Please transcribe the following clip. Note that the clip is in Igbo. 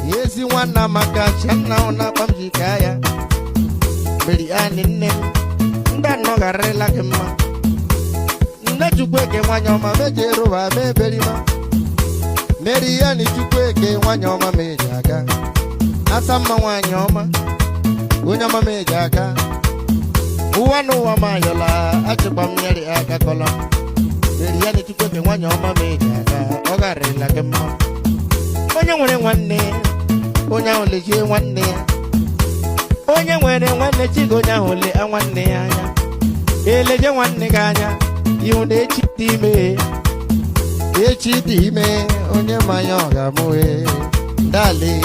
Yesi wana makachana ona pamjikaya beri anine ndano garela kema ndachukweke mwanyoma mejero ba mebelima Meriani chukweke mwanyoma mejaga Asama mwanyoma Unyama mejaga Uwanu wa mayola Achupa mnyeri akakola Meriani chukweke mwanyoma mejaga Ogarela kema Onyamwene wane Onyamwene je wane Onyamwene wane chigo nyahole awane anya Eleje wane ganya Yunde chitime Echidime onye mayoga mwe dale